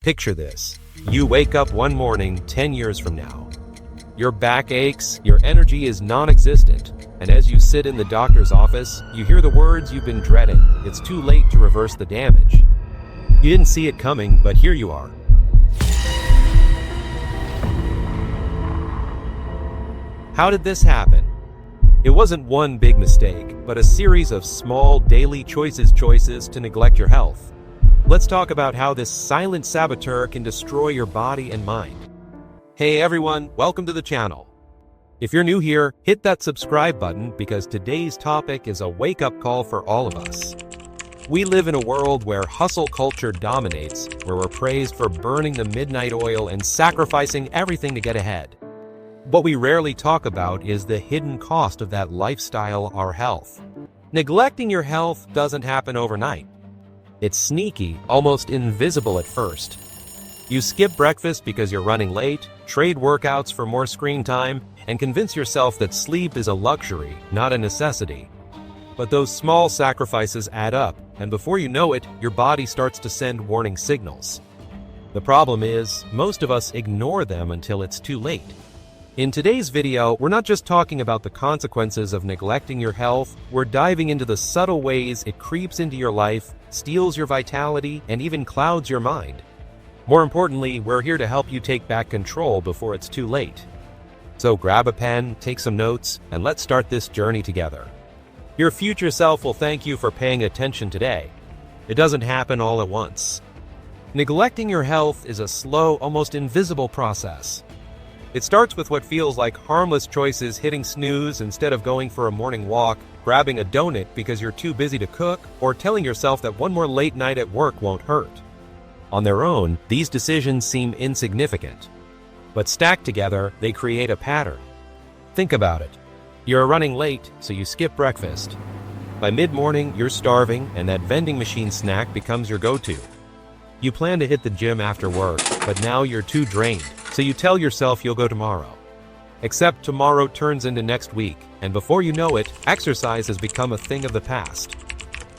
Picture this. You wake up one morning 10 years from now. Your back aches, your energy is non-existent, and as you sit in the doctor's office, you hear the words you've been dreading. It's too late to reverse the damage. You didn't see it coming, but here you are. How did this happen? It wasn't one big mistake, but a series of small daily choices to neglect your health. Let's talk about how this silent saboteur can destroy your body and mind. Hey everyone, welcome to the channel. If you're new here, hit that subscribe button because today's topic is a wake-up call for all of us. We live in a world where hustle culture dominates, where we're praised for burning the midnight oil and sacrificing everything to get ahead. What we rarely talk about is the hidden cost of that lifestyle, our health. Neglecting your health doesn't happen overnight. It's sneaky, almost invisible at first. You skip breakfast because you're running late, trade workouts for more screen time, and convince yourself that sleep is a luxury, not a necessity. But those small sacrifices add up, and before you know it, your body starts to send warning signals. The problem is, most of us ignore them until it's too late. In today's video, we're not just talking about the consequences of neglecting your health, we're diving into the subtle ways it creeps into your life, steals your vitality, and even clouds your mind. More importantly, we're here to help you take back control before it's too late. So grab a pen, take some notes, and let's start this journey together. Your future self will thank you for paying attention today. It doesn't happen all at once. Neglecting your health is a slow, almost invisible process. It starts with what feels like harmless choices, hitting snooze instead of going for a morning walk, grabbing a donut because you're too busy to cook, or telling yourself that one more late night at work won't hurt. On their own, these decisions seem insignificant. But stacked together, they create a pattern. Think about it. You're running late, so you skip breakfast. By mid-morning, you're starving, and that vending machine snack becomes your go-to. You plan to hit the gym after work, but now you're too drained, so you tell yourself you'll go tomorrow. Except tomorrow turns into next week, and before you know it, exercise has become a thing of the past.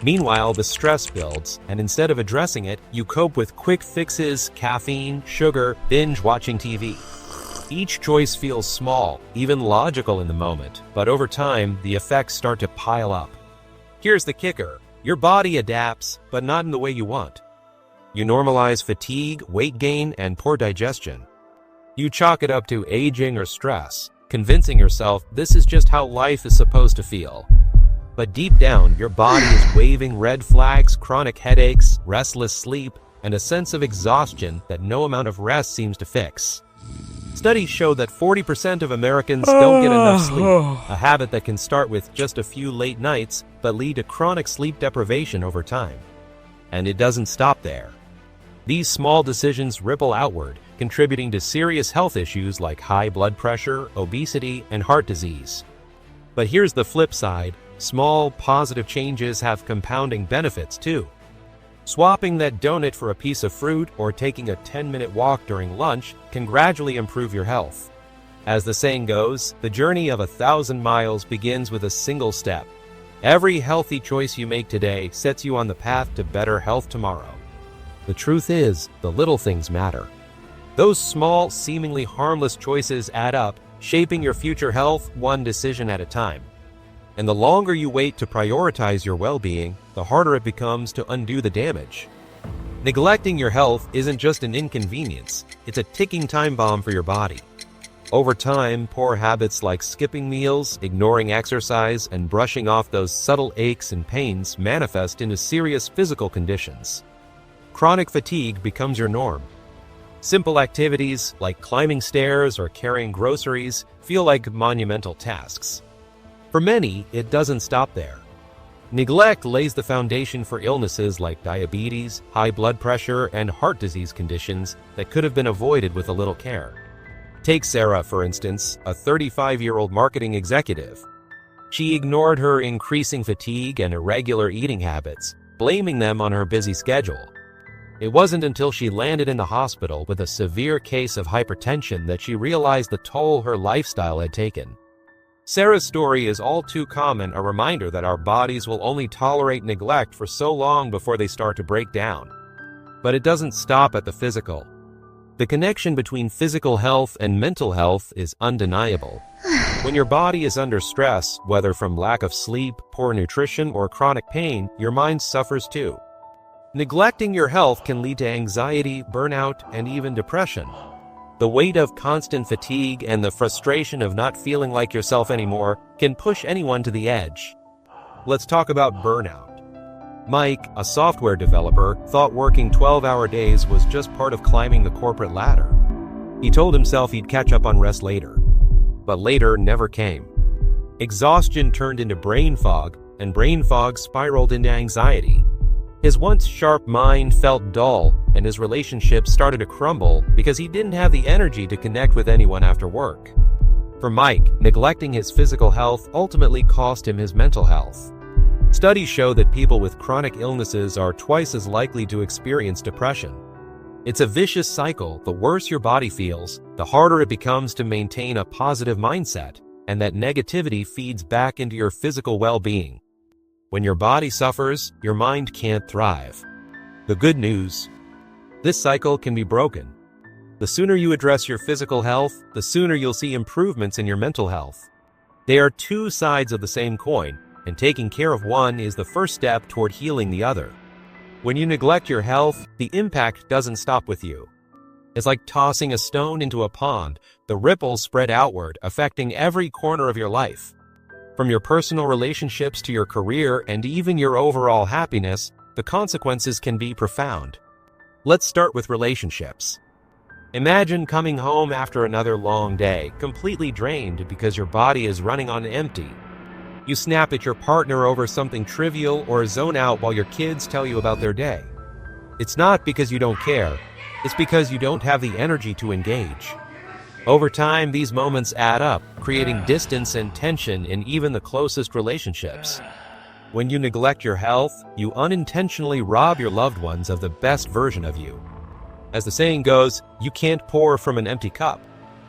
Meanwhile, the stress builds, and instead of addressing it, you cope with quick fixes, caffeine, sugar, binge watching TV. Each choice feels small, even logical in the moment, but over time, the effects start to pile up. Here's the kicker. Your body adapts, but not in the way you want. You normalize fatigue, weight gain, and poor digestion. You chalk it up to aging or stress, convincing yourself this is just how life is supposed to feel. But deep down, your body is waving red flags, chronic headaches, restless sleep, and a sense of exhaustion that no amount of rest seems to fix. Studies show that 40% of Americans don't get enough sleep, a habit that can start with just a few late nights, but lead to chronic sleep deprivation over time. And it doesn't stop there. These small decisions ripple outward, contributing to serious health issues like high blood pressure, obesity, and heart disease. But here's the flip side. Small, positive changes have compounding benefits too. Swapping that donut for a piece of fruit or taking a 10-minute walk during lunch can gradually improve your health. As the saying goes, the journey of 1,000 miles begins with a single step. Every healthy choice you make today sets you on the path to better health tomorrow. The truth is, the little things matter. Those small, seemingly harmless choices add up, shaping your future health one decision at a time. And the longer you wait to prioritize your well-being, the harder it becomes to undo the damage. Neglecting your health isn't just an inconvenience, it's a ticking time bomb for your body. Over time, poor habits like skipping meals, ignoring exercise, and brushing off those subtle aches and pains manifest into serious physical conditions. Chronic fatigue becomes your norm. Simple activities like climbing stairs or carrying groceries feel like monumental tasks. For many, it doesn't stop there. Neglect lays the foundation for illnesses like diabetes, high blood pressure, and heart disease conditions that could have been avoided with a little care. Take Sarah, for instance, a 35-year-old marketing executive. She ignored her increasing fatigue and irregular eating habits, blaming them on her busy schedule. It wasn't until she landed in the hospital with a severe case of hypertension that she realized the toll her lifestyle had taken. Sarah's story is all too common, a reminder that our bodies will only tolerate neglect for so long before they start to break down. But it doesn't stop at the physical. The connection between physical health and mental health is undeniable. When your body is under stress, whether from lack of sleep, poor nutrition, or chronic pain, your mind suffers too. Neglecting your health can lead to anxiety, burnout, and even depression. The weight of constant fatigue and the frustration of not feeling like yourself anymore can push anyone to the edge. Let's talk about burnout. Mike, a software developer, thought working 12-hour days was just part of climbing the corporate ladder. He told himself he'd catch up on rest later. But later never came. Exhaustion turned into brain fog, and brain fog spiraled into anxiety. His once sharp mind felt dull, and his relationships started to crumble because he didn't have the energy to connect with anyone after work. For Mike, neglecting his physical health ultimately cost him his mental health. Studies show that people with chronic illnesses are twice as likely to experience depression. It's a vicious cycle. The worse your body feels, the harder it becomes to maintain a positive mindset, and that negativity feeds back into your physical well-being. When your body suffers, your mind can't thrive. The good news: this cycle can be broken. The sooner you address your physical health, the sooner you'll see improvements in your mental health. They are two sides of the same coin, and taking care of one is the first step toward healing the other. When you neglect your health, the impact doesn't stop with you. It's like tossing a stone into a pond. The ripples spread outward, affecting every corner of your life. From your personal relationships to your career and even your overall happiness, the consequences can be profound. Let's start with relationships. Imagine coming home after another long day, completely drained because your body is running on empty. You snap at your partner over something trivial or zone out while your kids tell you about their day. It's not because you don't care, it's because you don't have the energy to engage. Over time, these moments add up, creating distance and tension in even the closest relationships. When you neglect your health, you unintentionally rob your loved ones of the best version of you. As the saying goes, you can't pour from an empty cup.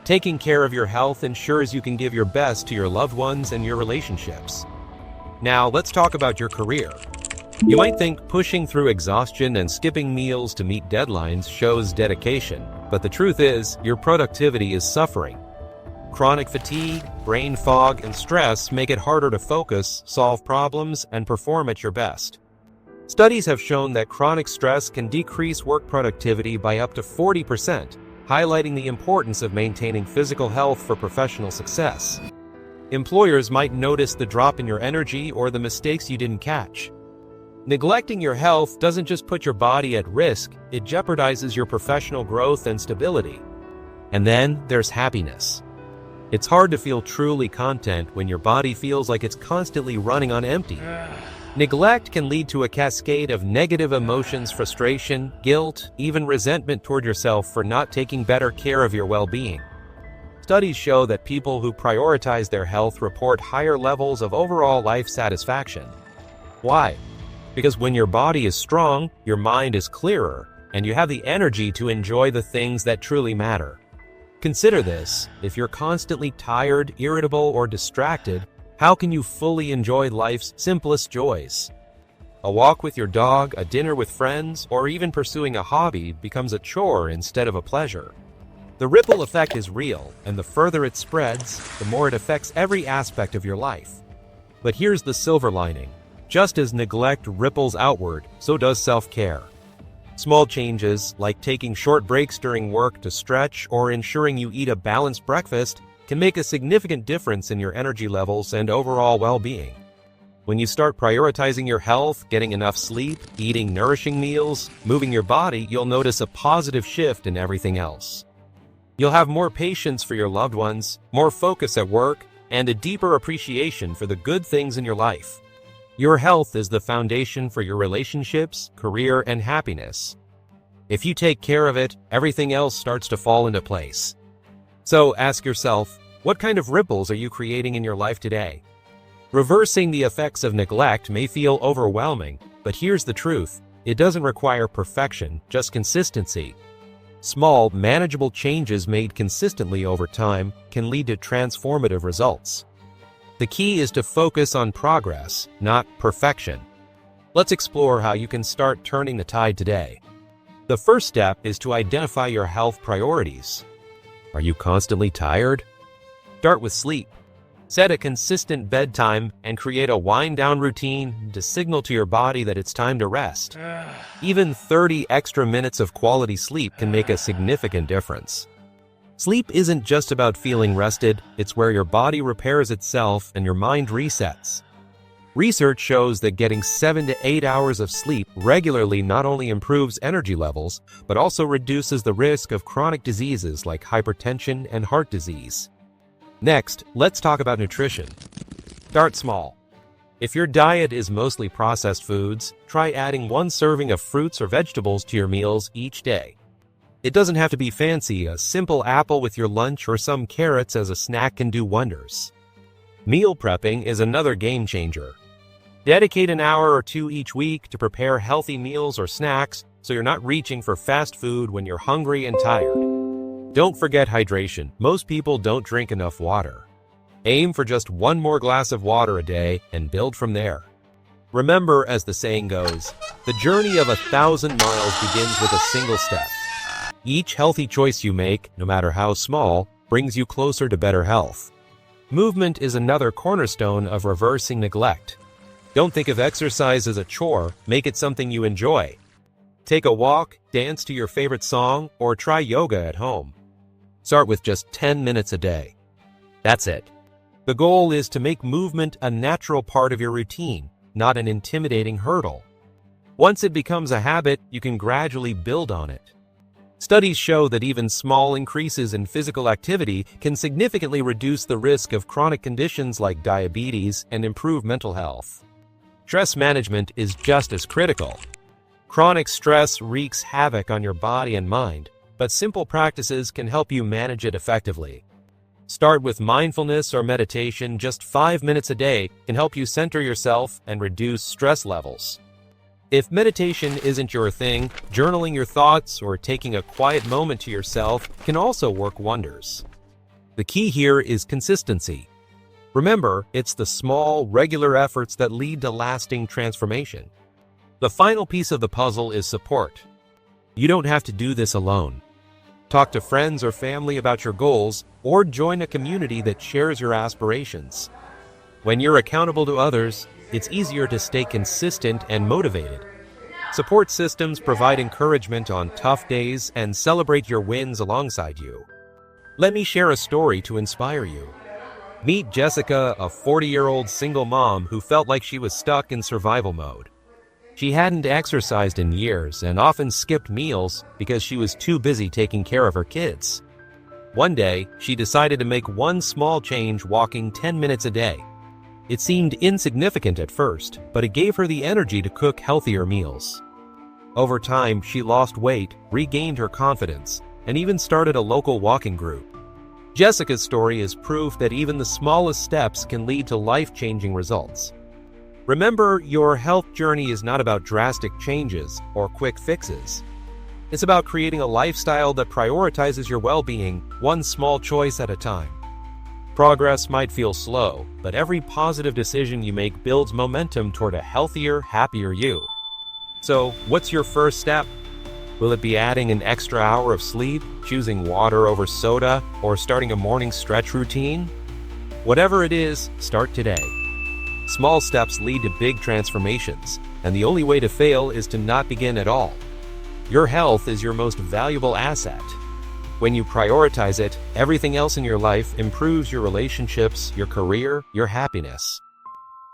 Taking care of your health ensures you can give your best to your loved ones and your relationships. Now, let's talk about your career. You might think pushing through exhaustion and skipping meals to meet deadlines shows dedication, but the truth is, your productivity is suffering. Chronic fatigue, brain fog, and stress make it harder to focus, solve problems, and perform at your best. Studies have shown that chronic stress can decrease work productivity by up to 40%, highlighting the importance of maintaining physical health for professional success. Employers might notice the drop in your energy or the mistakes you didn't catch. Neglecting your health doesn't just put your body at risk, it jeopardizes your professional growth and stability. And then there's happiness. It's hard to feel truly content when your body feels like it's constantly running on empty. Neglect can lead to a cascade of negative emotions, frustration, guilt, even resentment toward yourself for not taking better care of your well-being. Studies show that people who prioritize their health report higher levels of overall life satisfaction. Why? Because when your body is strong, your mind is clearer, and you have the energy to enjoy the things that truly matter. Consider this: if you're constantly tired, irritable, or distracted, how can you fully enjoy life's simplest joys? A walk with your dog, a dinner with friends, or even pursuing a hobby becomes a chore instead of a pleasure. The ripple effect is real, and the further it spreads, the more it affects every aspect of your life. But here's the silver lining. Just as neglect ripples outward, so does self-care. Small changes, like taking short breaks during work to stretch or ensuring you eat a balanced breakfast, can make a significant difference in your energy levels and overall well-being. When you start prioritizing your health, getting enough sleep, eating nourishing meals, moving your body, you'll notice a positive shift in everything else. You'll have more patience for your loved ones, more focus at work, and a deeper appreciation for the good things in your life. Your health is the foundation for your relationships, career, and happiness. If you take care of it, everything else starts to fall into place. So ask yourself, what kind of ripples are you creating in your life today? Reversing the effects of neglect may feel overwhelming, but here's the truth: it doesn't require perfection, just consistency. Small, manageable changes made consistently over time can lead to transformative results. The key is to focus on progress, not perfection. Let's explore how you can start turning the tide today. The first step is to identify your health priorities. Are you constantly tired? Start with sleep. Set a consistent bedtime and create a wind-down routine to signal to your body that it's time to rest. Even 30 extra minutes of quality sleep can make a significant difference. Sleep isn't just about feeling rested, it's where your body repairs itself and your mind resets. Research shows that getting 7 to 8 hours of sleep regularly not only improves energy levels, but also reduces the risk of chronic diseases like hypertension and heart disease. Next, let's talk about nutrition. Start small. If your diet is mostly processed foods, try adding 1 serving of fruits or vegetables to your meals each day. It doesn't have to be fancy. A simple apple with your lunch or some carrots as a snack can do wonders. Meal prepping is another game changer. Dedicate an hour or 2 each week to prepare healthy meals or snacks so you're not reaching for fast food when you're hungry and tired. Don't forget hydration. Most people don't drink enough water. Aim for just 1 more glass of water a day and build from there. Remember, as the saying goes, the journey of 1,000 miles begins with a single step. Each healthy choice you make, no matter how small, brings you closer to better health. Movement is another cornerstone of reversing neglect. Don't think of exercise as a chore, make it something you enjoy. Take a walk, dance to your favorite song, or try yoga at home. Start with just 10 minutes a day. That's it. The goal is to make movement a natural part of your routine, not an intimidating hurdle. Once it becomes a habit, you can gradually build on it. Studies show that even small increases in physical activity can significantly reduce the risk of chronic conditions like diabetes and improve mental health. Stress management is just as critical. Chronic stress wreaks havoc on your body and mind, but simple practices can help you manage it effectively. Start with mindfulness or meditation. Just 5 minutes a day can help you center yourself and reduce stress levels. If meditation isn't your thing, journaling your thoughts or taking a quiet moment to yourself can also work wonders. The key here is consistency. Remember, it's the small, regular efforts that lead to lasting transformation. The final piece of the puzzle is support. You don't have to do this alone. Talk to friends or family about your goals, or join a community that shares your aspirations. When you're accountable to others, it's easier to stay consistent and motivated. Support systems provide encouragement on tough days and celebrate your wins alongside you. Let me share a story to inspire you. Meet Jessica, a 40-year-old single mom who felt like she was stuck in survival mode. She hadn't exercised in years and often skipped meals because she was too busy taking care of her kids. One day, she decided to make one small change, walking 10 minutes a day. It seemed insignificant at first, but it gave her the energy to cook healthier meals. Over time, she lost weight, regained her confidence, and even started a local walking group. Jessica's story is proof that even the smallest steps can lead to life-changing results. Remember, your health journey is not about drastic changes or quick fixes. It's about creating a lifestyle that prioritizes your well-being, one small choice at a time. Progress might feel slow, but every positive decision you make builds momentum toward a healthier, happier you. So, what's your first step? Will it be adding an extra hour of sleep, choosing water over soda, or starting a morning stretch routine? Whatever it is, start today. Small steps lead to big transformations, and the only way to fail is to not begin at all. Your health is your most valuable asset. When you prioritize it, everything else in your life improves your relationships, your career, your happiness.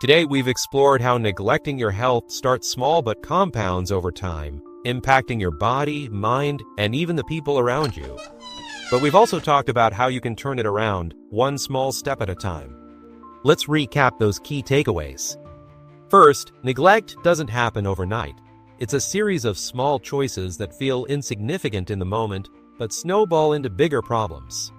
Today we've explored how neglecting your health starts small but compounds over time, impacting your body, mind, and even the people around you. But we've also talked about how you can turn it around, one small step at a time. Let's recap those key takeaways. First, neglect doesn't happen overnight. It's a series of small choices that feel insignificant in the moment, but snowball into bigger problems.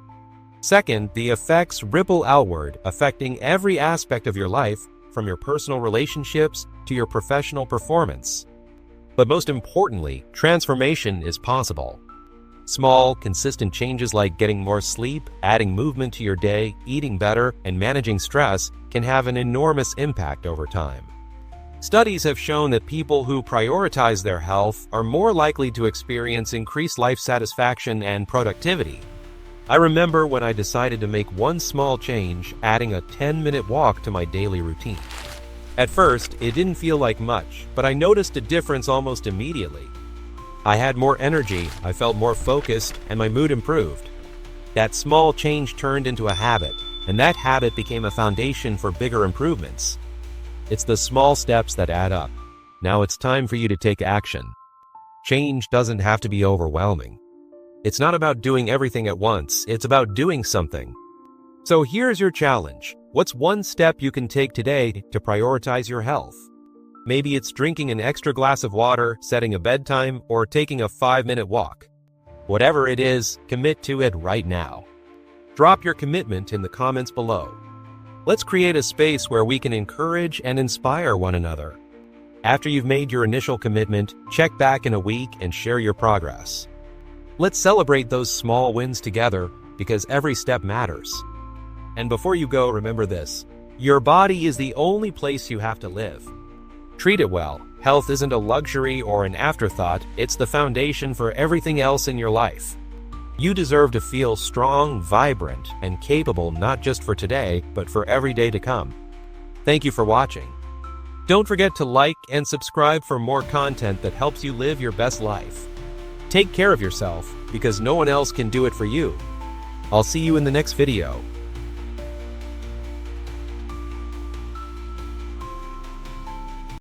Second, the effects ripple outward, affecting every aspect of your life, from your personal relationships to your professional performance. But most importantly, transformation is possible. Small, consistent changes like getting more sleep, adding movement to your day, eating better, and managing stress can have an enormous impact over time. Studies have shown that people who prioritize their health are more likely to experience increased life satisfaction and productivity. I remember when I decided to make one small change, adding a 10-minute walk to my daily routine. At first, it didn't feel like much, but I noticed a difference almost immediately. I had more energy, I felt more focused, and my mood improved. That small change turned into a habit, and that habit became a foundation for bigger improvements. It's the small steps that add up. Now it's time for you to take action. Change doesn't have to be overwhelming. It's not about doing everything at once, it's about doing something. So here's your challenge. What's one step you can take today to prioritize your health? Maybe it's drinking an extra glass of water, setting a bedtime, or taking a 5-minute walk. Whatever it is, commit to it right now. Drop your commitment in the comments below. Let's create a space where we can encourage and inspire one another. After you've made your initial commitment, check back in a week and share your progress. Let's celebrate those small wins together, because every step matters. And before you go, remember this: your body is the only place you have to live. Treat it well. Health isn't a luxury or an afterthought, it's the foundation for everything else in your life. You deserve to feel strong, vibrant, and capable not just for today, but for every day to come. Thank you for watching. Don't forget to like and subscribe for more content that helps you live your best life. Take care of yourself, because no one else can do it for you. I'll see you in the next video.